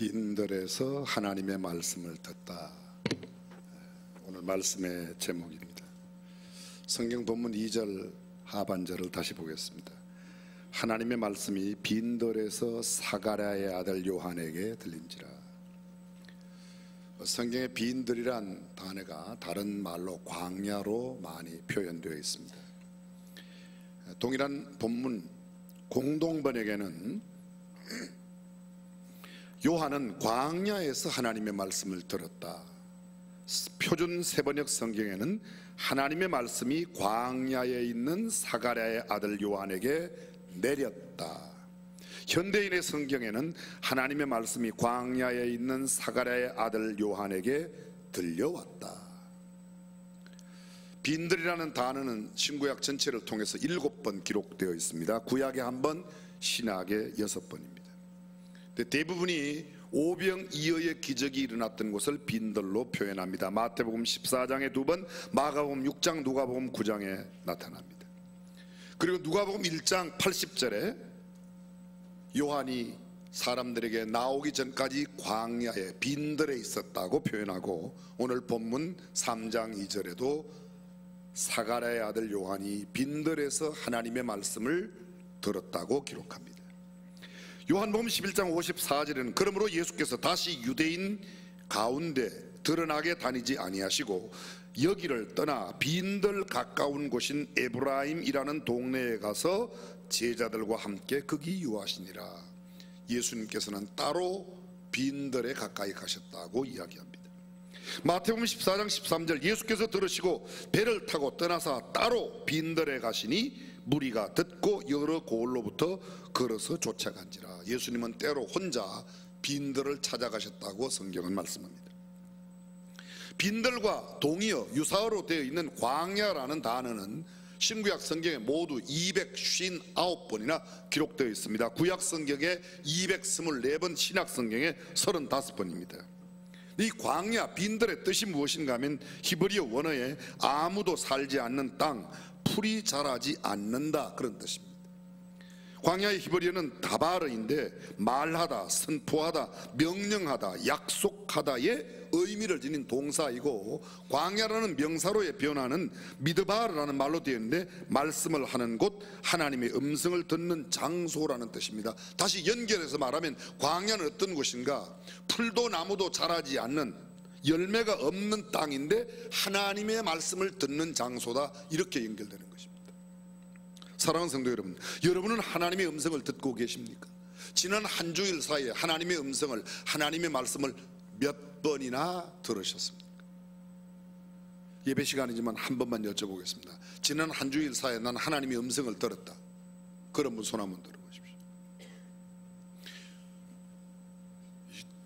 빈들에서 하나님의 말씀을 듣다. 오늘 말씀의 제목입니다. 성경 본문 2절 하반절을 다시 보겠습니다. 하나님의 말씀이 빈들에서 사가랴의 아들 요한에게 들린지라. 성경에 빈들이란 단어가 다른 말로 광야로 많이 표현되어 있습니다. 동일한 본문 공동번역에는 요한은 광야에서 하나님의 말씀을 들었다. 표준 세번역 성경에는 하나님의 말씀이 광야에 있는 사가랴의 아들 요한에게 내렸다. 현대인의 성경에는 하나님의 말씀이 광야에 있는 사가랴의 아들 요한에게 들려왔다. 빈들이라는 단어는 신구약 전체를 통해서 7번 기록되어 있습니다. 구약에 1번, 신약에 6번입니다. 대부분이 오병이어의 기적이 일어났던 곳을 빈들로 표현합니다. 마태복음 14장에 2번, 마가복음 6장, 누가복음 9장에 나타납니다. 그리고 누가복음 1장 80절에 요한이 사람들에게 나오기 전까지 광야에 빈들에 있었다고 표현하고, 오늘 본문 3장 2절에도 사가랴의 아들 요한이 빈들에서 하나님의 말씀을 들었다고 기록합니다. 요한복음 11장 54절에는 그러므로 예수께서 다시 유대인 가운데 드러나게 다니지 아니하시고 여기를 떠나 빈들 가까운 곳인 에브라임이라는 동네에 가서 제자들과 함께 거기 유하시니라. 예수님께서는 따로 빈들에 가까이 가셨다고 이야기합니다. 마태복음 14장 13절 예수께서 들으시고 배를 타고 떠나사 따로 빈들에 가시니 무리가 듣고 여러 고을로부터 걸어서 쫓아간지라. 예수님은 때로 혼자 빈들을 찾아가셨다고 성경은 말씀합니다. 빈들과 동의어 유사어로 되어 있는 광야라는 단어는 신구약 성경에 모두 259번이나 기록되어 있습니다. 구약 성경에 224번, 신약 성경에 35번입니다. 이 광야, 빈들의 뜻이 무엇인가 하면 히브리어 원어에 아무도 살지 않는 땅, 풀이 자라지 않는다, 그런 뜻입니다. 광야의 히브리어는 다바르인데 말하다, 선포하다, 명령하다, 약속하다의 의미를 지닌 동사이고, 광야라는 명사로의 변화는 미드바르라는 말로 되어 있는데 말씀을 하는 곳, 하나님의 음성을 듣는 장소라는 뜻입니다. 다시 연결해서 말하면 광야는 어떤 곳인가? 풀도 나무도 자라지 않는, 열매가 없는 땅인데 하나님의 말씀을 듣는 장소다, 이렇게 연결되는 것입니다. 사랑하는 성도 여러분, 여러분은 하나님의 음성을 듣고 계십니까? 지난 한 주일 사이에 하나님의 음성을, 하나님의 말씀을 몇 번이나 들으셨습니까? 예배 시간이지만 한 번만 여쭤보겠습니다. 지난 한 주일 사이에 난 하나님의 음성을 들었다, 그런 분 손 한번 들어보십시오.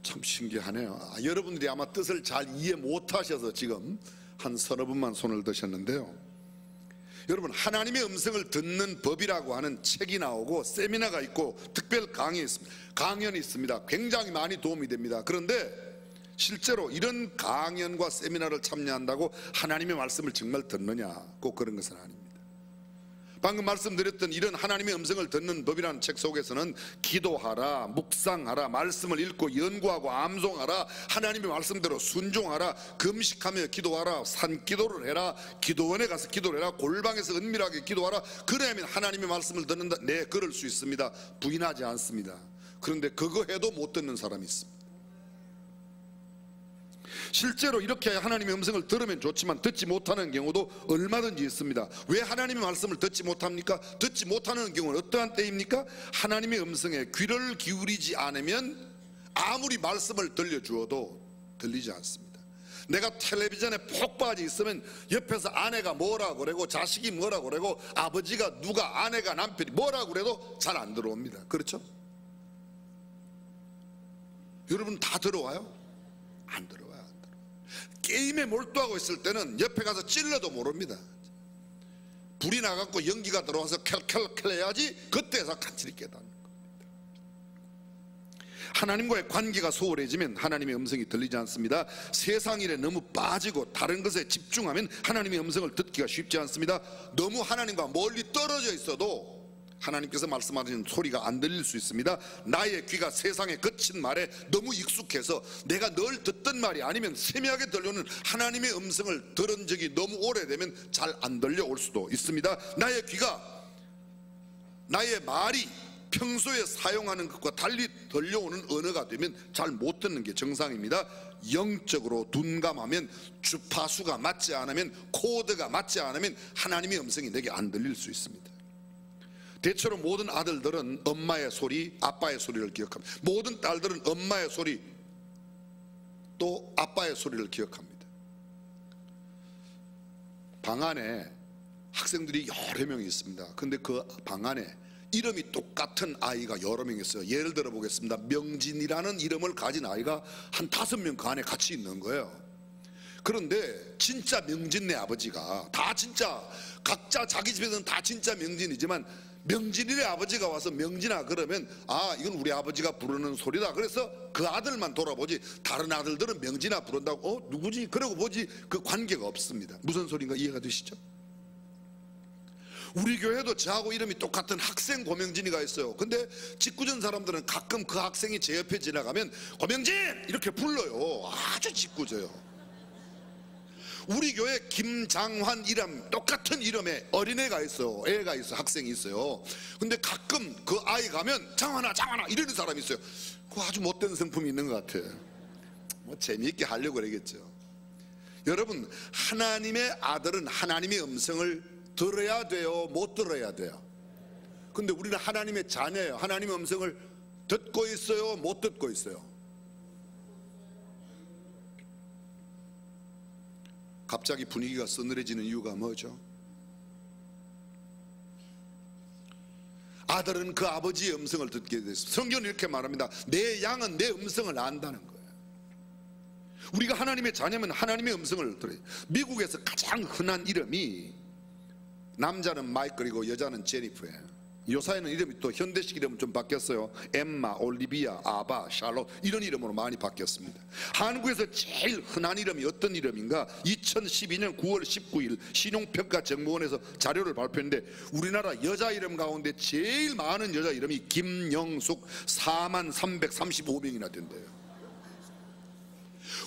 참 신기하네요. 여러분들이 아마 뜻을 잘 이해 못하셔서 지금 한 서너 분만 손을 드셨는데요, 여러분, 하나님의 음성을 듣는 법이라고 하는 책이 나오고 세미나가 있고 특별 강연이 있습니다. 굉장히 많이 도움이 됩니다. 그런데 실제로 이런 강연과 세미나를 참여한다고 하나님의 말씀을 정말 듣느냐? 꼭 그런 것은 아닙니다. 방금 말씀드렸던 이런 하나님의 음성을 듣는 법이라는 책 속에서는 기도하라, 묵상하라, 말씀을 읽고 연구하고 암송하라, 하나님의 말씀대로 순종하라, 금식하며 기도하라, 산기도를 해라, 기도원에 가서 기도를 해라, 골방에서 은밀하게 기도하라, 그래야만 하나님의 말씀을 듣는다. 네, 그럴 수 있습니다. 부인하지 않습니다. 그런데 그거 해도 못 듣는 사람이 있습니다. 실제로 이렇게 하나님의 음성을 들으면 좋지만 듣지 못하는 경우도 얼마든지 있습니다. 왜 하나님의 말씀을 듣지 못합니까? 듣지 못하는 경우는 어떠한 때입니까? 하나님의 음성에 귀를 기울이지 않으면 아무리 말씀을 들려주어도 들리지 않습니다. 내가 텔레비전에 폭 빠져 있으면 옆에서 아내가 뭐라고 그러고 자식이 뭐라고 그러고 아버지가 누가, 아내가 남편이 뭐라고 그래도 잘 안 들어옵니다. 그렇죠? 여러분 다 들어와요? 안 들어와요. 게임에 몰두하고 있을 때는 옆에 가서 찔러도 모릅니다. 불이 나갖고 연기가 들어와서 켈켈켈 해야지 그때서 간절히 깨닫는 겁니다. 하나님과의 관계가 소홀해지면 하나님의 음성이 들리지 않습니다. 세상 일에 너무 빠지고 다른 것에 집중하면 하나님의 음성을 듣기가 쉽지 않습니다. 너무 하나님과 멀리 떨어져 있어도 하나님께서 말씀하시는 소리가 안 들릴 수 있습니다. 나의 귀가 세상의 거친 말에 너무 익숙해서 내가 늘 듣던 말이 아니면 세미하게 들려오는 하나님의 음성을 들은 적이 너무 오래되면 잘 안 들려올 수도 있습니다. 나의 귀가 나의 말이 평소에 사용하는 것과 달리 들려오는 언어가 되면 잘 못 듣는 게 정상입니다. 영적으로 둔감하면 주파수가 맞지 않으면 코드가 맞지 않으면 하나님의 음성이 내게 안 들릴 수 있습니다. 대체로 모든 아들들은 엄마의 소리, 아빠의 소리를 기억합니다. 모든 딸들은 엄마의 소리 또 아빠의 소리를 기억합니다. 방 안에 학생들이 여러 명이 있습니다. 근데 그 방 안에 이름이 똑같은 아이가 여러 명 있어요. 예를 들어 보겠습니다. 명진이라는 이름을 가진 아이가 한 5명 그 안에 같이 있는 거예요. 그런데 진짜 명진네 아버지가 다 진짜 각자 자기 집에서는 다 진짜 명진이지만 명진이네 아버지가 와서 명진아 그러면 아 이건 우리 아버지가 부르는 소리다. 그래서 그 아들만 돌아보지 다른 아들들은 명진아 부른다고 누구지? 그러고 보지 그 관계가 없습니다. 무슨 소리인가 이해가 되시죠? 우리 교회도 저하고 이름이 똑같은 학생 고명진이가 있어요. 근데 직구전 사람들은 가끔 그 학생이 제 옆에 지나가면 고명진! 이렇게 불러요. 아주 직구져요. 우리 교회 김장환 이름 똑같은 이름의 어린애가 있어요. 애가 있어요. 학생이 있어요. 근데 가끔 그 아이 가면 장환아 장환아 이러는 사람이 있어요. 그 아주 못된 성품이 있는 것 같아. 뭐 재미있게 하려고 그러겠죠. 여러분 하나님의 아들은 하나님의 음성을 들어야 돼요? 못 들어야 돼요? 근데 우리는 하나님의 자녀예요. 하나님의 음성을 듣고 있어요? 못 듣고 있어요? 갑자기 분위기가 서늘해지는 이유가 뭐죠? 아들은 그 아버지의 음성을 듣게 됐습니다. 성경은 이렇게 말합니다. 내 양은 내 음성을 안다는 거예요. 우리가 하나님의 자녀면 하나님의 음성을 들어요. 미국에서 가장 흔한 이름이 남자는 마이클이고 여자는 제니퍼예요. 요사이는 이름이 또 현대식 이름은 좀 바뀌었어요. 엠마, 올리비아, 아바, 샬롯 이런 이름으로 많이 바뀌었습니다. 한국에서 제일 흔한 이름이 어떤 이름인가? 2012년 9월 19일 신용평가정보원에서 자료를 발표했는데 우리나라 여자 이름 가운데 제일 많은 여자 이름이 김영숙 4335명이나 된대요.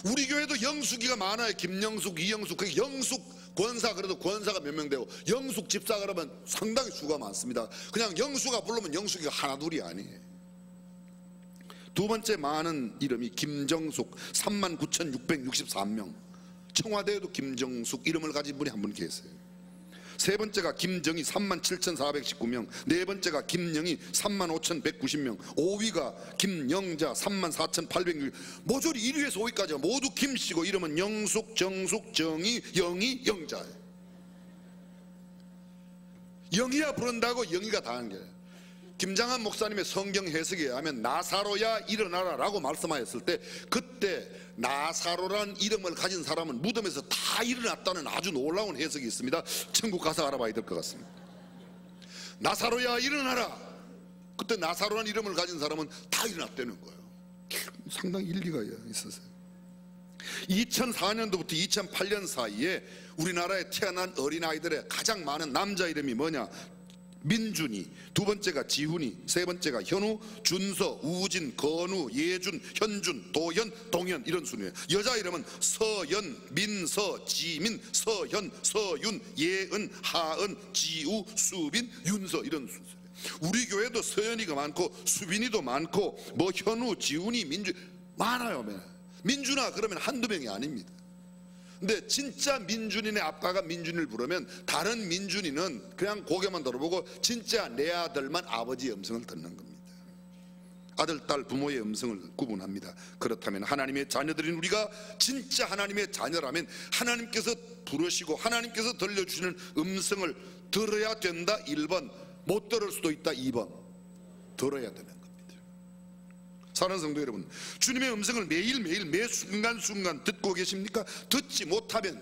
우리 교회도 영숙이가 많아요. 김영숙, 이영숙, 그 영숙 권사 그래도 권사가 몇 명 되고 영숙 집사 그러면 상당히 수가 많습니다. 그냥 영수가 부르면 영숙이가 하나둘이 아니에요. 두 번째 많은 이름이 김정숙 39,663명. 청와대에도 김정숙 이름을 가진 분이 한 분 계세요. 세 번째가 김정희 37,419명, 네 번째가 김영희 35,190명, 5위가 김영자 34,806명. 모조리 1위에서 5위까지가 모두 김씨고 이름은 영숙, 정숙, 정희, 영희, 영자예요. 영희야 부른다고 영희가 다 하는 거예요. 김장한 목사님의 성경 해석에 의하면 나사로야 일어나라 라고 말씀하였을 때 그때 나사로란 이름을 가진 사람은 무덤에서 다 일어났다는 아주 놀라운 해석이 있습니다. 천국 가서 알아봐야 될 것 같습니다. 나사로야 일어나라. 그때 나사로란 이름을 가진 사람은 다 일어났다는 거예요. 상당히 일리가 있었어요. 2004년도부터 2008년 사이에 우리나라에 태어난 어린아이들의 가장 많은 남자 이름이 뭐냐? 민준이, 두 번째가 지훈이, 세 번째가 현우, 준서, 우진, 건우, 예준, 현준, 도현, 동현 이런 순이에요. 여자 이름은 서연, 민서, 지민, 서현, 서윤, 예은, 하은, 지우, 수빈, 윤서 이런 순서예요. 우리 교회도 서연이가 많고 수빈이도 많고 뭐 현우, 지훈이, 민준 많아요. 민준아 그러면 한두 명이 아닙니다. 근데 진짜 민준이네 아빠가 민준이를 부르면 다른 민준이는 그냥 고개만 들어보고 진짜 내 아들만 아버지의 음성을 듣는 겁니다. 아들, 딸, 부모의 음성을 구분합니다. 그렇다면 하나님의 자녀들인 우리가 진짜 하나님의 자녀라면 하나님께서 부르시고 하나님께서 들려주시는 음성을 들어야 된다 1번, 못 들을 수도 있다 2번, 들어야 되는 겁니다. 사랑하는 성도 여러분, 주님의 음성을 매일매일 매 순간순간 듣고 계십니까? 듣지 못하면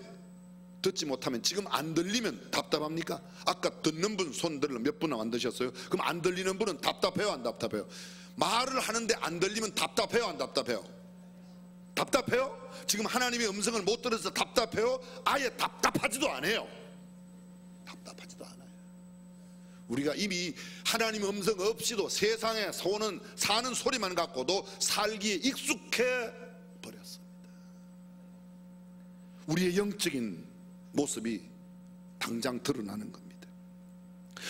지금 안 들리면 답답합니까? 아까 듣는 분 손들을 몇 분 안 드셨어요? 그럼 안 들리는 분은 답답해요 안 답답해요? 말을 하는데 안 들리면 답답해요 안 답답해요? 답답해요? 지금 하나님의 음성을 못 들어서 답답해요? 아예 답답하지도 않아요. 답답하지도 않아요. 우리가 이미 하나님의 음성 없이도 세상에 사는 소리만 갖고도 살기에 익숙해 버렸습니다. 우리의 영적인 모습이 당장 드러나는 겁니다.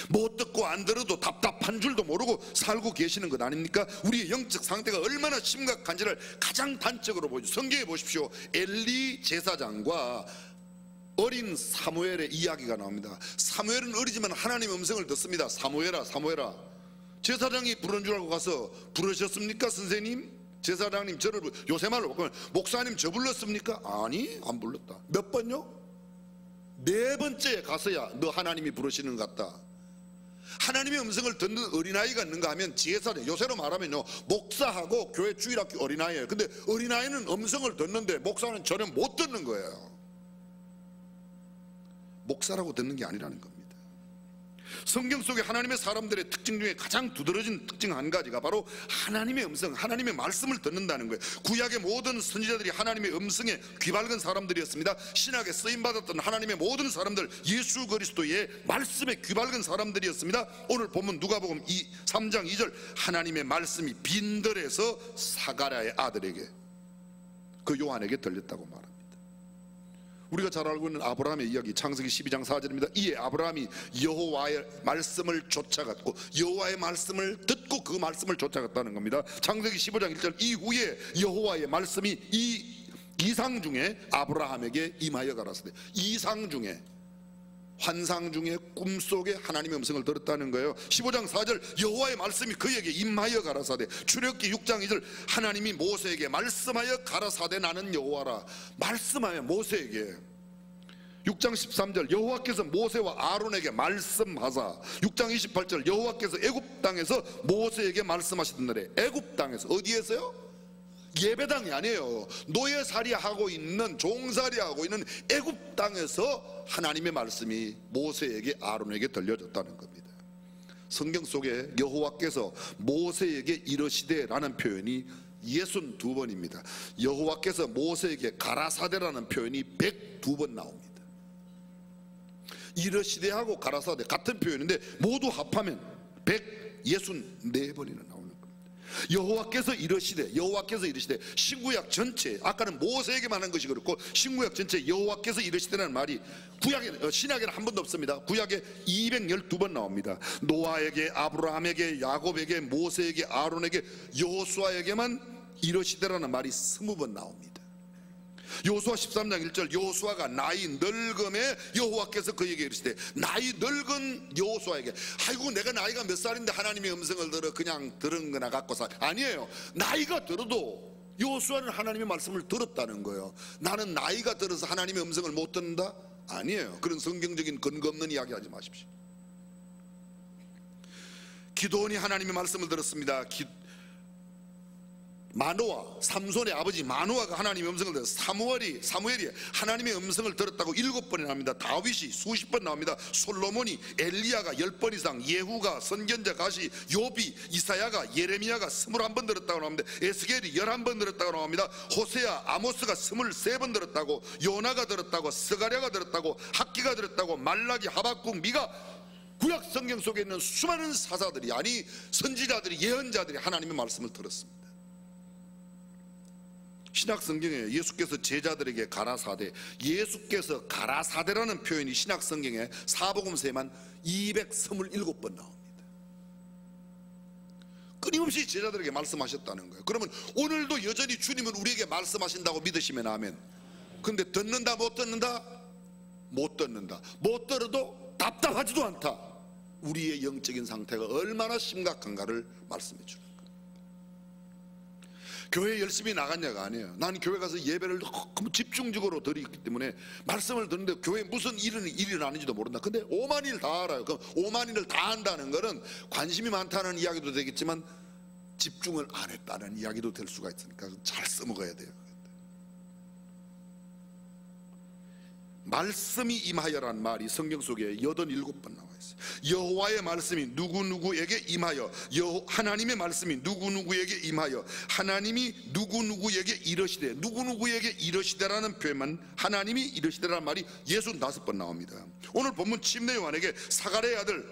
못 듣고 안 들어도 답답한 줄도 모르고 살고 계시는 것 아닙니까? 우리의 영적 상태가 얼마나 심각한지를 가장 단적으로 보여줘. 성경에 보십시오. 엘리 제사장과 어린 사무엘의 이야기가 나옵니다. 사무엘은 어리지만 하나님의 음성을 듣습니다. 사무엘아, 사무엘아. 제사장이 부른 줄 알고 가서 부르셨습니까? 선생님? 제사장님 저를 요새 말로 바꾸면 목사님 저 불렀습니까? 아니, 안 불렀다. 몇 번요? 4번째에 가서야 너 하나님이 부르시는 것 같다. 하나님의 음성을 듣는 어린아이가 있는가 하면 제사장, 요새로 말하면요, 목사하고 교회 주일학교 어린아이예요. 근데 어린아이는 음성을 듣는데 목사는 전혀 못 듣는 거예요. 목사라고 듣는 게 아니라는 겁니다. 성경 속에 하나님의 사람들의 특징 중에 가장 두드러진 특징 한 가지가 바로 하나님의 음성, 하나님의 말씀을 듣는다는 거예요. 구약의 모든 선지자들이 하나님의 음성에 귀밝은 사람들이었습니다. 신약에 쓰임받았던 하나님의 모든 사람들, 예수 그리스도의 말씀에 귀밝은 사람들이었습니다. 오늘 본문 누가복음 3장 2절, 하나님의 말씀이 빈들에서 사가랴의 아들에게, 그 요한에게 들렸다고 말합니다. 우리가 잘 알고 있는 아브라함의 이야기, 창세기 12장 4절입니다. 이에 아브라함이 여호와의 말씀을 쫓아갔고, 여호와의 말씀을 듣고 그 말씀을 쫓아갔다는 겁니다. 창세기 15장 1절, 이후에 여호와의 말씀이 이상 중에 아브라함에게 임하여 가라사대. 이상 중에, 환상 중에, 꿈속에 하나님의 음성을 들었다는 거예요. 15장 4절, 여호와의 말씀이 그에게 임하여 가라사대. 출애굽기 6장 2절, 하나님이 모세에게 말씀하여 가라사대 나는 여호와라. 말씀하여 모세에게. 6장 13절, 여호와께서 모세와 아론에게 말씀하사. 6장 28절, 여호와께서 애굽 땅에서 모세에게 말씀하시던데. 애굽 땅에서, 어디에서요? 예배당이 아니에요. 노예살이하고 있는, 종살이하고 있는 애굽 땅에서 하나님의 말씀이 모세에게, 아론에게 들려졌다는 겁니다. 성경 속에 여호와께서 모세에게 이르시되 라는 표현이 62번입니다. 여호와께서 모세에게 가라사대라는 표현이 102번 나옵니다. 이르시되하고 가라사대 같은 표현인데 모두 합하면 164번이나 나옵니다. 여호와께서 이르시되, 여호와께서 이르시되. 신구약 전체, 아까는 모세에게만 한 것이 그렇고 신구약 전체 여호와께서 이르시되라는 말이 신약에는 한 번도 없습니다. 구약에 212번 나옵니다. 노아에게, 아브라함에게, 야곱에게, 모세에게, 아론에게, 여호수아에게만 이르시되라는 말이 20번 나옵니다. 여호수아 13장 1절, 여호수아가 나이 늙음에 여호와께서 그에게 이르시되. 나이 늙은 여호수아에게. 아이고, 내가 나이가 몇 살인데 하나님의 음성을 들어 그냥 들은 거나 갖고 살. 아니에요. 나이가 들어도 여호수아는 하나님의 말씀을 들었다는 거예요. 나는 나이가 들어서 하나님의 음성을 못 듣는다? 아니에요. 그런 성경적인 근거 없는 이야기 하지 마십시오. 기드온이 하나님의 말씀을 들었습니다. 마노아, 삼손의 아버지 마노아가 하나님의 음성을 들었어요. 사무엘이 하나님의 음성을 들었다고 7번이나 나옵니다. 다윗이 수십 번 나옵니다. 솔로몬이, 엘리야가 10번 이상, 예후가, 선견자 가시, 욥이, 이사야가, 예레미야가 21번 들었다고 나옵니다. 에스겔이 11번 들었다고 나옵니다. 호세아, 아모스가 23번 들었다고, 요나가 들었다고, 스가랴가 들었다고, 학기가 들었다고, 말라기, 하박국, 미가. 구약 성경 속에 있는 수많은 사사들이, 아니 선지자들이, 예언자들이 하나님의 말씀을 들었습니다. 신약 성경에 예수께서 제자들에게 가라사대, 예수께서 가라사대라는 표현이 신약 성경에 사복음서에만 227번 나옵니다. 끊임없이 제자들에게 말씀하셨다는 거예요. 그러면 오늘도 여전히 주님은 우리에게 말씀하신다고 믿으시면 아멘. 근데 듣는다, 못 듣는다? 못 듣는다. 못 들어도 답답하지도 않다. 우리의 영적인 상태가 얼마나 심각한가를 말씀해 주는 거예요. 교회 열심히 나갔냐가 아니에요. 나는 교회 가서 예배를 너무 집중적으로 드리기 때문에 말씀을 듣는데 교회에 무슨 일이 일어나는지도 모른다. 근데 5만 일 다 알아요. 그럼 5만 일을 다 한다는 것은 관심이 많다는 이야기도 되겠지만 집중을 안 했다는 이야기도 될 수가 있으니까 잘 써먹어야 돼요. 말씀이 임하여란 말이 성경 속에 87번 나와 있어요. 여호와의 말씀이 누구누구에게 임하여, 하나님의 말씀이 누구누구에게 임하여, 하나님이 누구누구에게 이르시되, 누구누구에게 이르시되라는 표현만, 하나님이 이르시되라는 말이 65번 나옵니다. 오늘 본문 침례 요한에게 사가랴의 아들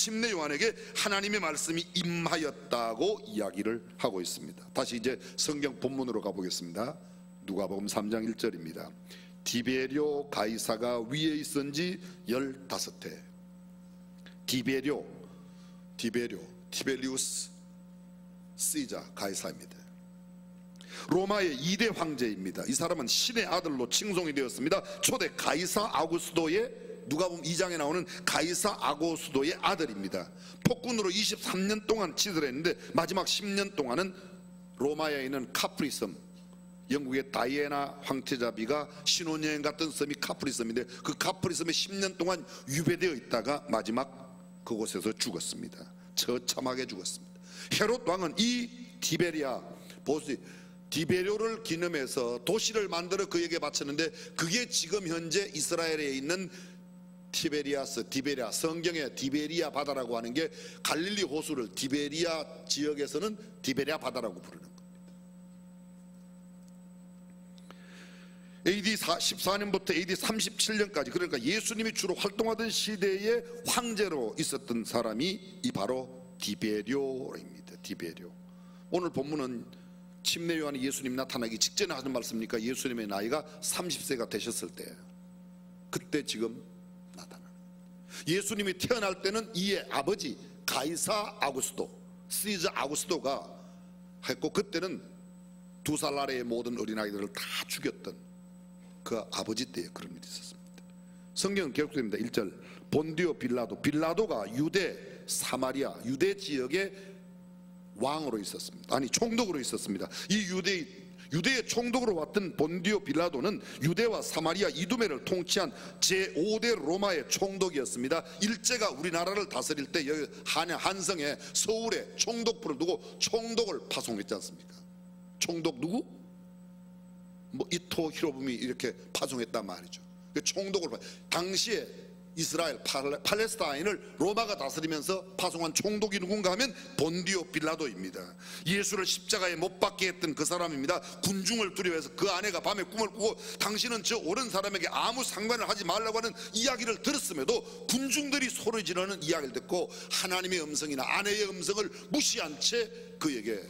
침례 요한에게 하나님의 말씀이 임하였다고 이야기를 하고 있습니다. 다시 이제 성경 본문으로 가보겠습니다. 누가복음 3장 1절입니다. 디베리오 가이사가 위에 있은 지 15해. 티베리우스 시자 가이사입니다. 로마의 2대 황제입니다. 이 사람은 신의 아들로 칭송이 되었습니다. 초대 가이사 아구스도의, 누가복음 2장에 나오는 가이사 아구스도의 아들입니다. 폭군으로 23년 동안 치들했는데 마지막 10년 동안은 로마에 있는 카프리섬, 영국의 다이애나 황태자비가 신혼여행 갔던 섬이 카프리섬인데 그 카프리섬에 10년 동안 유배되어 있다가 마지막 그곳에서 죽었습니다. 처참하게 죽었습니다. 헤롯 왕은 이 디베료를 기념해서 도시를 만들어 그에게 바쳤는데 그게 지금 현재 이스라엘에 있는 티베리아, 성경에 디베리아 바다라고 하는 게 갈릴리 호수를 디베리아 지역에서는 디베리아 바다라고 부르는 겁니다. AD 14년부터 AD 37년까지, 그러니까 예수님이 주로 활동하던 시대의 황제로 있었던 사람이 이 바로 디베료입니다. 디베료. 오늘 본문은 침례 요한이 예수님 나타나기 직전에 하는 말씀입니까? 예수님의 나이가 30세가 되셨을 때예요. 그때 지금 나타나는. 예수님이 태어날 때는 이의 아버지 가이사 아구스도, 시저 아구스도가 했고, 그때는 2살 아래의 모든 어린아이들을 다 죽였던 그 아버지 때에 그런 일이 있었습니다. 성경은 계속됩니다. 1절 본디오 빌라도가 유대 사마리아 유대 지역의 왕으로 있었습니다. 아니 총독으로 있었습니다. 이 유대의 총독으로 왔던 본디오 빌라도는 유대와 사마리아 이두메를 통치한 제5대 로마의 총독이었습니다. 일제가 우리나라를 다스릴 때 여기 한성에 서울에 총독부를 두고 총독을 파송했지 않습니까? 총독 누구? 이토 히로부미 이렇게 파송했단 말이죠. 총독을, 당시에 이스라엘 팔레스타인을 로마가 다스리면서 파송한 총독이 누군가 하면 본디오 빌라도입니다. 예수를 십자가에 못 박게 했던 그 사람입니다. 군중을 두려워해서 그 아내가 밤에 꿈을 꾸고 당신은 저 옳은 사람에게 아무 상관을 하지 말라고 하는 이야기를 들었음에도 군중들이 소리 지르는 이야기를 듣고 하나님의 음성이나 아내의 음성을 무시한 채 그에게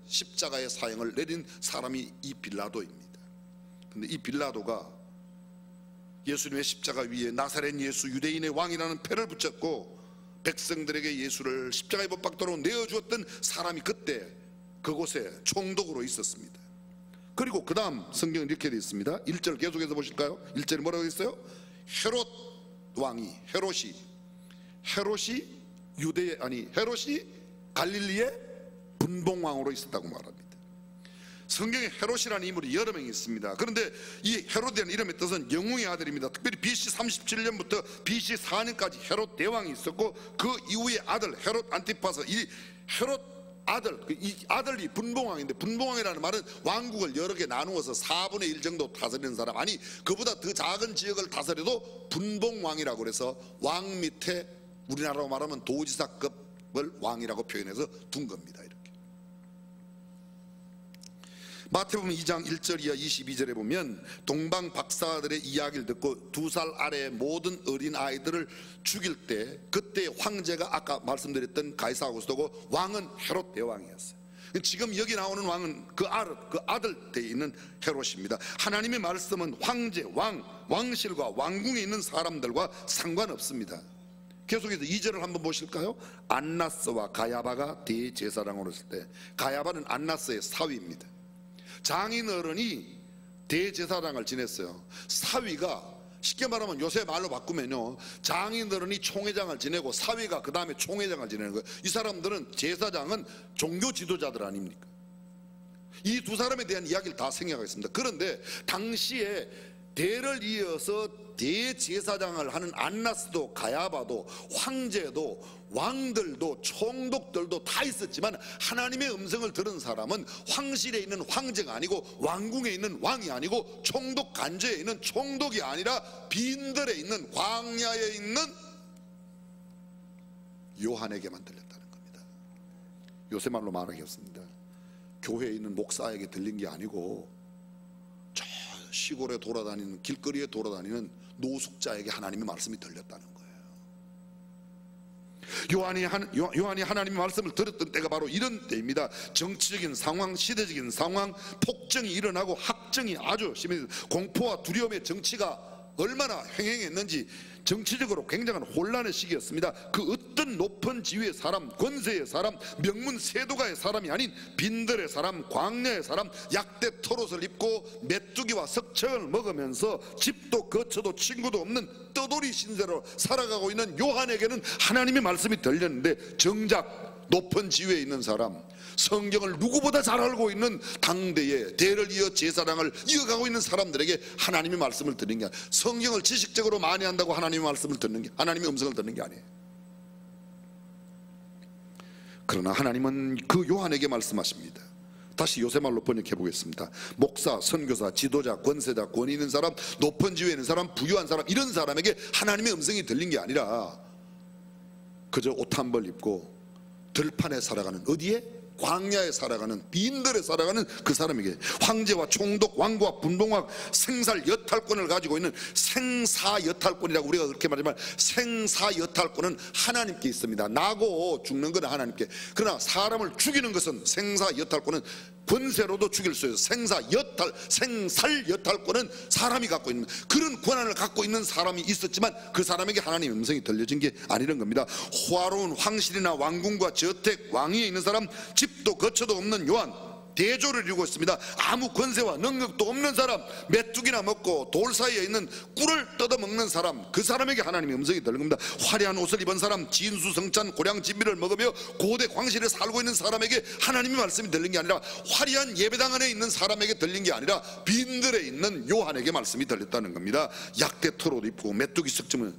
십자가의 사형을 내린 사람이 이 빌라도입니다. 근데 이 빌라도가 예수님의 십자가 위에 나사렛 예수 유대인의 왕이라는 패를 붙였고 백성들에게 예수를 십자가에 못 박도록 내어주었던 사람이 그때 그곳에 총독으로 있었습니다. 그리고 그 다음 성경은 이렇게 되어 있습니다. 1절 계속해서 보실까요? 1절에 뭐라고 있어요? 헤롯 왕이, 헤롯이 갈릴리의 분봉왕으로 있었다고 말합니다. 성경에 헤롯이라는 인물이 여러 명이 있습니다. 그런데 이 헤롯이라는 이름의 뜻은 영웅의 아들입니다. 특별히 BC 37년부터 BC 4년까지 헤롯 대왕이 있었고 그 이후에 아들 헤롯 안티파스, 이 헤롯 아들, 이 아들이 분봉왕인데, 분봉왕이라는 말은 왕국을 여러 개 나누어서 4분의 1 정도 다스리는 사람, 아니 그보다 더 작은 지역을 다스려도 분봉왕이라고 그래서 왕 밑에 우리나라로 말하면 도지사급을 왕이라고 표현해서 둔 겁니다. 이렇게 마태복음 2장 1절 이하 22절에 보면 동방 박사들의 이야기를 듣고 2살 아래의 모든 어린 아이들을 죽일 때 그때 황제가 아까 말씀드렸던 가이사 아구스도고 왕은 헤롯 대왕이었어요. 지금 여기 나오는 왕은 그 아들 때에 있는 헤롯입니다. 하나님의 말씀은 황제, 왕실과 왕궁에 있는 사람들과 상관없습니다. 계속해서 2절을 한번 보실까요? 안나스와 가야바가 대제사장으로 있을 때, 가야바는 안나스의 사위입니다. 장인어른이 대제사장을 지냈어요. 사위가 쉽게 말하면 요새 말로 바꾸면요, 장인어른이 총회장을 지내고 사위가 그 다음에 총회장을 지내는 거예요. 이 사람들은, 제사장은 종교 지도자들 아닙니까? 이 두 사람에 대한 이야기를 다 생각하겠습니다. 그런데 당시에 대를 이어서 대제사장을 하는 안나스도 가야바도 황제도 왕들도 총독들도 다 있었지만 하나님의 음성을 들은 사람은 황실에 있는 황제가 아니고 왕궁에 있는 왕이 아니고 총독 간제에 있는 총독이 아니라 빈들에 있는 광야에 있는 요한에게만 들렸다는 겁니다. 요새 말로 말하겠습니다. 교회에 있는 목사에게 들린 게 아니고 저 시골에 돌아다니는, 길거리에 돌아다니는 노숙자에게 하나님의 말씀이 들렸다는 거예요. 요한이 하나님의 말씀을 들었던 때가 바로 이런 때입니다. 정치적인 상황, 시대적인 상황, 폭정이 일어나고 학정이 아주 심해서 공포와 두려움의 정치가 얼마나 횡행했는지 정치적으로 굉장한 혼란의 시기였습니다. 그 어떤 높은 지위의 사람, 권세의 사람, 명문 세도가의 사람이 아닌 빈들의 사람, 광야의 사람, 약대 털옷을 입고 메뚜기와 석청을 먹으면서 집도 거처도 친구도 없는 떠돌이 신세로 살아가고 있는 요한에게는 하나님의 말씀이 들렸는데, 정작 높은 지위에 있는 사람, 성경을 누구보다 잘 알고 있는 당대의 대를 이어 제사장을 이어가고 있는 사람들에게 하나님의 말씀을 듣는 게 아니에요. 성경을 지식적으로 많이 한다고 하나님의 말씀을 듣는 게, 하나님의 음성을 듣는 게 아니에요. 그러나 하나님은 그 요한에게 말씀하십니다. 다시 요새말로 번역해 보겠습니다. 목사, 선교사, 지도자, 권세자, 권위 있는 사람, 높은 지위에 있는 사람, 부유한 사람, 이런 사람에게 하나님의 음성이 들린 게 아니라 그저 옷 한 벌 입고 들판에 살아가는, 어디에? 광야에 살아가는, 빈들에 살아가는 그 사람에게, 황제와 총독, 왕과 분봉왕, 생살 여탈권을 가지고 있는 생사여탈권이라고 우리가 그렇게 말하지만, 생사여탈권은 하나님께 있습니다. 나고 죽는 건 하나님께. 그러나 사람을 죽이는 것은, 생사여탈권은 권세로도 죽일 수 있어요. 생살여탈권은 사람이 갖고 있는, 그런 권한을 갖고 있는 사람이 있었지만 그 사람에게 하나님의 음성이 들려진 게 아니란 겁니다. 호화로운 황실이나 왕궁과 저택, 왕위에 있는 사람, 집도 거처도 없는 요한, 대조를 이루고 있습니다. 아무 권세와 능력도 없는 사람, 메뚜기나 먹고 돌 사이에 있는 꿀을 뜯어먹는 사람, 그 사람에게 하나님의 음성이 들린 겁니다. 화려한 옷을 입은 사람, 진수성찬 고량진미를 먹으며 고대 광실에 살고 있는 사람에게 하나님의 말씀이 들린 게 아니라, 화려한 예배당 안에 있는 사람에게 들린 게 아니라 빈들에 있는 요한에게 말씀이 들렸다는 겁니다. 약대 털옷 입고 메뚜기 석청을,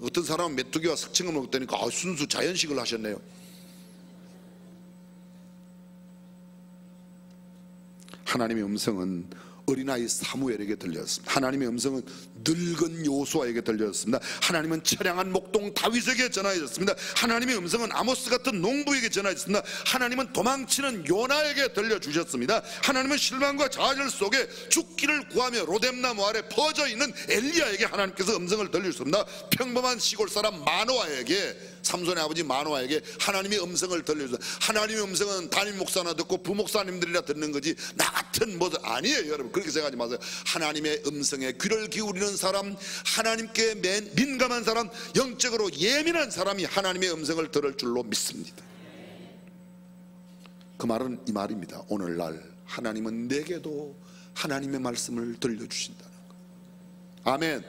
어떤 사람은 메뚜기와 석청을 먹다니까 순수 자연식을 하셨네요. 하나님의 음성은 어린아이 사무엘에게 들렸습니다. 하나님의 음성은 늙은 여호수아에게 들렸습니다. 하나님은 처량한 목동 다윗에게 전하였습니다. 하나님의 음성은 아모스 같은 농부에게 전하였습니다. 하나님은 도망치는 요나에게 들려주셨습니다. 하나님은 실망과 좌절 속에 죽기를 구하며 로뎀나무 아래 퍼져있는 엘리야에게 하나님께서 음성을 들려주셨습니다. 평범한 시골 사람 마노아에게, 삼손의 아버지 마노아에게 하나님의 음성을 들려주셨습니다. 하나님의 음성은 담임 목사나 듣고 부목사님들이나 듣는 거지 나 같은 뭐 아니에요. 여러분 그렇게 생각하지 마세요. 하나님의 음성에 귀를 기울이는 사람, 하나님께 민감한 사람, 영적으로 예민한 사람이 하나님의 음성을 들을 줄로 믿습니다. 그 말은 이 말입니다. 오늘날 하나님은 내게도 하나님의 말씀을 들려주신다는 것. 아멘.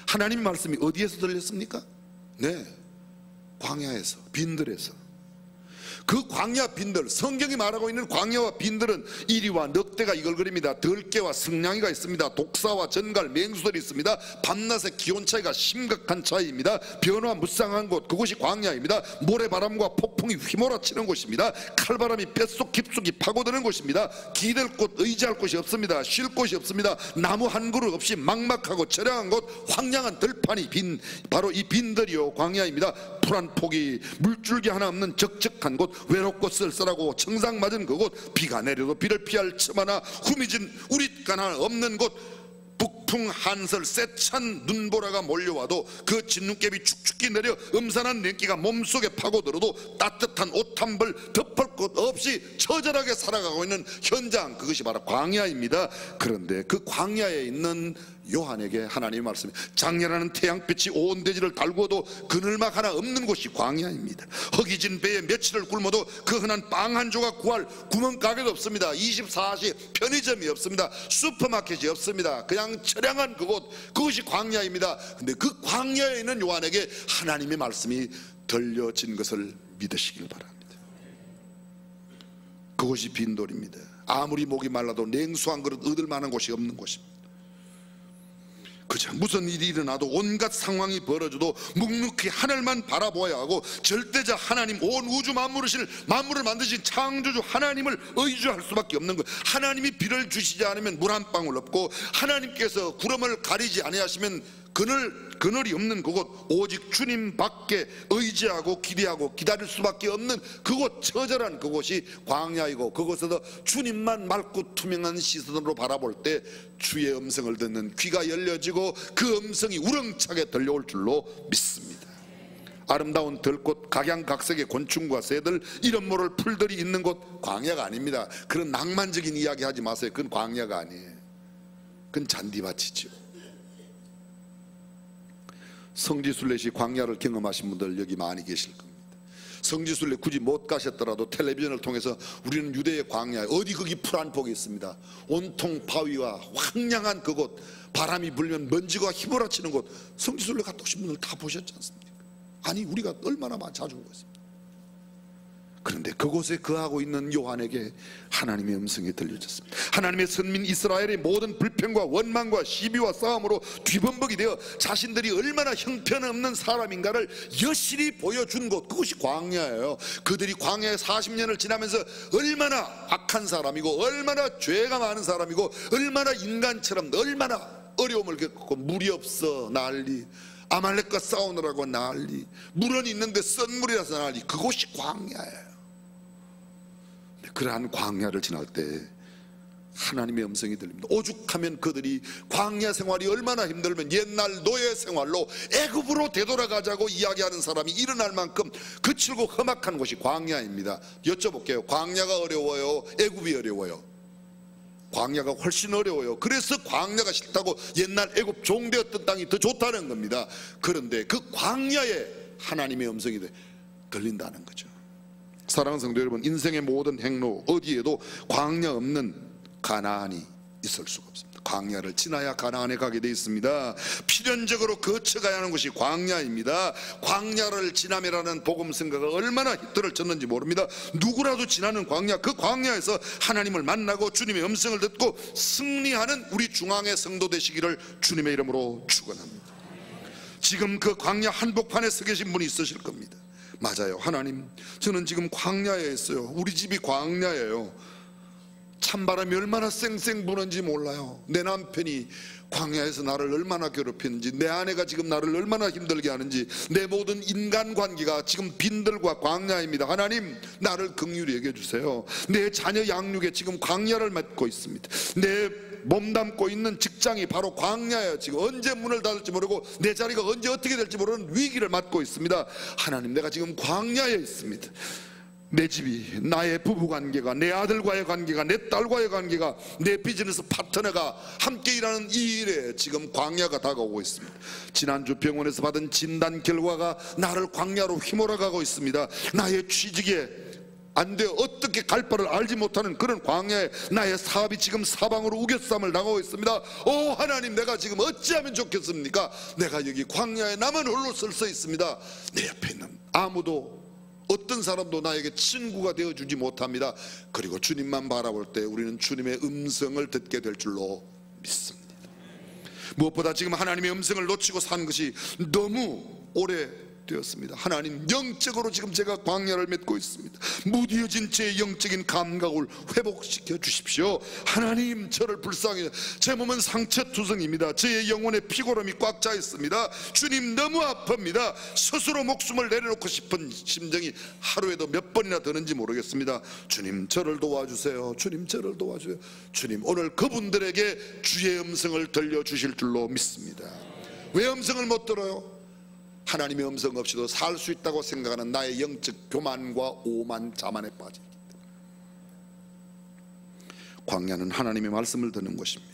하나님의 말씀이 어디에서 들렸습니까? 네, 광야에서, 빈들에서. 그 광야 빈들, 성경이 말하고 있는 광야와 빈들은 이리와 늑대가 이글거립니다. 들깨와 승냥이가 있습니다. 독사와 전갈, 맹수들이 있습니다. 밤낮의 기온 차이가 심각한 차이입니다. 변화무쌍한 곳, 그곳이 광야입니다. 모래바람과 폭풍이 휘몰아치는 곳입니다. 칼바람이 뱃속 깊숙이 파고드는 곳입니다. 기댈 곳, 의지할 곳이 없습니다. 쉴 곳이 없습니다. 나무 한 그루 없이 막막하고 처량한 곳, 황량한 들판이 바로 이 빈들이요 광야입니다. 풀 한 폭이, 물줄기 하나 없는 적적한 곳, 외롭고 쓸쓸하고 청상맞은 그곳, 비가 내려도 비를 피할 틈 하나, 후미진 우릿 하나 없는 곳, 북풍 한설 세찬 눈보라가 몰려와도 그 진눈깨비 축축히 내려 음산한 냉기가 몸속에 파고들어도 따뜻한 옷 한 벌 덮을 곳 없이 처절하게 살아가고 있는 현장, 그것이 바로 광야입니다. 그런데 그 광야에 있는 요한에게 하나님의 말씀이, 장렬하는 태양빛이 온 대지를 달구어도 그늘막 하나 없는 곳이 광야입니다. 허기진 배에 며칠을 굶어도 그 흔한 빵 한 조각 구할 구멍가게도 없습니다. 24시 편의점이 없습니다. 슈퍼마켓이 없습니다. 그냥 처량한 그곳, 그것이 광야입니다. 근데 그 광야에 있는 요한에게 하나님의 말씀이 들려진 것을 믿으시길 바랍니다. 그곳이 빈돌입니다. 아무리 목이 말라도 냉수 한 그릇 얻을 만한 곳이 없는 곳입니다. 그저 무슨 일이 일어나도, 온갖 상황이 벌어져도 묵묵히 하늘만 바라보아야 하고, 절대자 하나님, 온 우주 만물을 만드신 창조주 하나님을 의지할 수밖에 없는 것. 하나님이 비를 주시지 않으면 물 한 방울 없고, 하나님께서 구름을 가리지 아니하시면 그늘이 없는 그곳, 오직 주님밖에 의지하고 기대하고 기다릴 수밖에 없는 그곳, 처절한 그곳이 광야이고, 그곳에서 주님만 맑고 투명한 시선으로 바라볼 때 주의 음성을 듣는 귀가 열려지고 그 음성이 우렁차게 들려올 줄로 믿습니다. 아름다운 들꽃, 각양각색의 곤충과 새들, 이름 모를 풀들이 있는 곳, 광야가 아닙니다. 그런 낭만적인 이야기 하지 마세요. 그건 광야가 아니에요. 그건 잔디밭이죠. 성지순례시 광야를 경험하신 분들 여기 많이 계실 겁니다. 성지순례 굳이 못 가셨더라도 텔레비전을 통해서 우리는 유대의 광야, 어디 거기 풀 한 폭이 있습니다. 온통 바위와 황량한 그곳, 바람이 불면 먼지가 휘몰아치는 곳, 성지순례 갔다 오신 분들 다 보셨지 않습니까? 아니, 우리가 얼마나 자주 보고 있습니다. 그런데 그곳에 거하고 있는 요한에게 하나님의 음성이 들려졌습니다. 하나님의 선민 이스라엘의 모든 불평과 원망과 시비와 싸움으로 뒤범벅이 되어 자신들이 얼마나 형편없는 사람인가를 여실히 보여준 곳, 그것이 광야예요. 그들이 광야에 40년을 지나면서 얼마나 악한 사람이고, 얼마나 죄가 많은 사람이고, 얼마나 인간처럼 얼마나 어려움을 겪고, 물이 없어 난리, 아말렉과 싸우느라고 난리, 물은 있는데 썬물이라서 난리, 그곳이 광야예요. 그러한 광야를 지날 때 하나님의 음성이 들립니다. 오죽하면 그들이 광야 생활이 얼마나 힘들면 옛날 노예 생활로 애굽으로 되돌아가자고 이야기하는 사람이 일어날 만큼 거칠고 험악한 곳이 광야입니다. 여쭤볼게요. 광야가 어려워요? 애굽이 어려워요? 광야가 훨씬 어려워요. 그래서 광야가 싫다고 옛날 애굽 종되었던 땅이 더 좋다는 겁니다. 그런데 그 광야에 하나님의 음성이 들린다는 거죠. 사랑하는 성도 여러분, 인생의 모든 행로 어디에도 광야 없는 가나안이 있을 수가 없습니다. 광야를 지나야 가나안에 가게 되어 있습니다. 필연적으로 거쳐가야 하는 것이 광야입니다. 광야를 지나면라는 복음 생각가 얼마나 히트를 쳤는지 모릅니다. 누구라도 지나는 광야, 그 광야에서 하나님을 만나고 주님의 음성을 듣고 승리하는 우리 중앙의 성도 되시기를 주님의 이름으로 축원합니다. 지금 그 광야 한복판에 서 계신 분이 있으실 겁니다. 맞아요. 하나님, 저는 지금 광야에 있어요. 우리 집이 광야예요. 찬바람이 얼마나 쌩쌩 부는지 몰라요. 내 남편이 광야에서 나를 얼마나 괴롭히는지, 내 아내가 지금 나를 얼마나 힘들게 하는지, 내 모든 인간관계가 지금 빈들과 광야입니다. 하나님, 나를 긍휼히 여겨주세요. 내 자녀 양육에 지금 광야를 맞고 있습니다. 내 몸담고 있는 직장이 바로 광야예요. 지금 언제 문을 닫을지 모르고 내 자리가 언제 어떻게 될지 모르는 위기를 맞고 있습니다. 하나님, 내가 지금 광야에 있습니다. 내 집이, 나의 부부관계가, 내 아들과의 관계가, 내 딸과의 관계가, 내 비즈니스 파트너가 함께 일하는 이 일에 지금 광야가 다가오고 있습니다. 지난주 병원에서 받은 진단 결과가 나를 광야로 휘몰아가고 있습니다. 나의 취직에 안 돼, 어떻게 갈 바를 알지 못하는 그런 광야에 나의 사업이 지금 사방으로 우겨쌈을 당하고 있습니다. 오 하나님, 내가 지금 어찌하면 좋겠습니까? 내가 여기 광야에 나만 홀로 서 있습니다. 내 옆에 있는 아무도, 어떤 사람도 나에게 친구가 되어주지 못합니다. 그리고 주님만 바라볼 때 우리는 주님의 음성을 듣게 될 줄로 믿습니다. 무엇보다 지금 하나님의 음성을 놓치고 산 것이 너무 오래 되었습니다. 하나님, 영적으로 지금 제가 광야를 맺고 있습니다. 무뎌진 제 영적인 감각을 회복시켜 주십시오. 하나님, 저를 불쌍히, 제 몸은 상처투성입니다. 제 영혼에 피고름이 꽉 차 있습니다. 주님, 너무 아픕니다. 스스로 목숨을 내려놓고 싶은 심정이 하루에도 몇 번이나 드는지 모르겠습니다. 주님, 저를 도와주세요. 주님, 저를 도와주세요. 주님, 오늘 그분들에게 주의 음성을 들려주실 줄로 믿습니다. 왜 음성을 못 들어요? 하나님의 음성 없이도 살 수 있다고 생각하는 나의 영적 교만과 오만, 자만에 빠져 있기 때문에. 광야는 하나님의 말씀을 듣는 것입니다.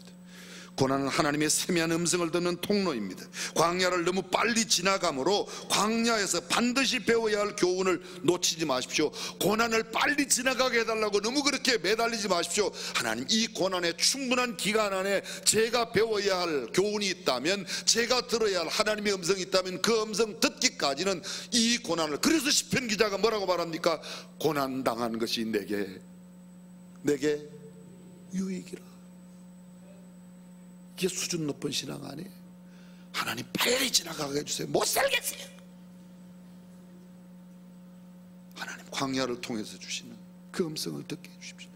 고난은 하나님의 세미한 음성을 듣는 통로입니다. 광야를 너무 빨리 지나가므로 광야에서 반드시 배워야 할 교훈을 놓치지 마십시오. 고난을 빨리 지나가게 해달라고 너무 그렇게 매달리지 마십시오. 하나님, 이 고난의 충분한 기간 안에 제가 배워야 할 교훈이 있다면, 제가 들어야 할 하나님의 음성이 있다면 그 음성 듣기까지는 이 고난을, 그래서 시편 기자가 뭐라고 말합니까? 고난 당한 것이 내게 유익이라. 이게 수준 높은 신앙 아니에요? 하나님, 빨리 지나가게 해주세요. 못 살겠어요. 하나님, 광야를 통해서 주시는 그 음성을 듣게 해주십시오.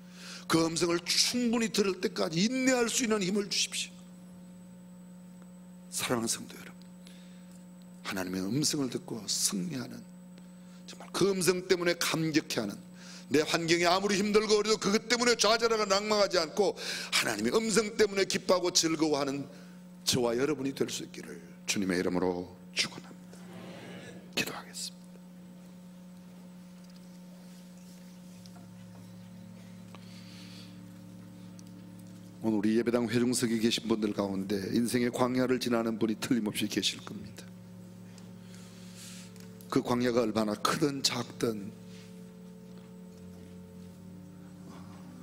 그 음성을 충분히 들을 때까지 인내할 수 있는 힘을 주십시오. 사랑하는 성도 여러분, 하나님의 음성을 듣고 승리하는, 정말 그 음성 때문에 감격해하는, 내 환경이 아무리 힘들고 어려도 그것 때문에 좌절하고 낭망하지 않고 하나님의 음성 때문에 기뻐하고 즐거워하는 저와 여러분이 될 수 있기를 주님의 이름으로 축원합니다. 기도하겠습니다. 오늘 우리 예배당 회중석에 계신 분들 가운데 인생의 광야를 지나는 분이 틀림없이 계실 겁니다. 그 광야가 얼마나 크든 작든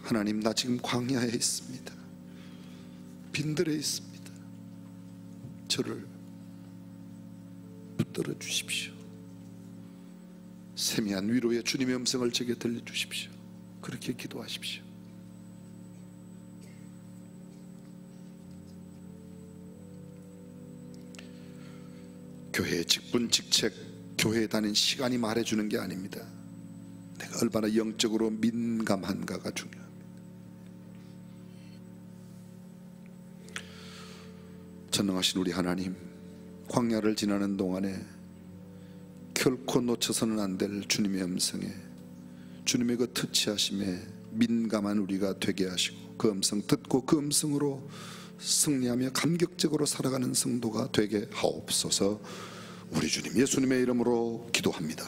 하나님, 나 지금 광야에 있습니다. 빈들에 있습니다. 저를 붙들어 주십시오. 세미한 위로의 주님의 음성을 제게 들려주십시오. 그렇게 기도하십시오. 교회의 직분, 직책, 교회에 다닌 시간이 말해주는 게 아닙니다. 내가 얼마나 영적으로 민감한가가 중요합니다. 전능하신 우리 하나님, 광야를 지나는 동안에 결코 놓쳐서는 안 될 주님의 음성에, 주님의 그 터치하심에 민감한 우리가 되게 하시고, 그 음성 듣고 그 음성으로 승리하며 감격적으로 살아가는 성도가 되게 하옵소서. 우리 주님 예수님의 이름으로 기도합니다.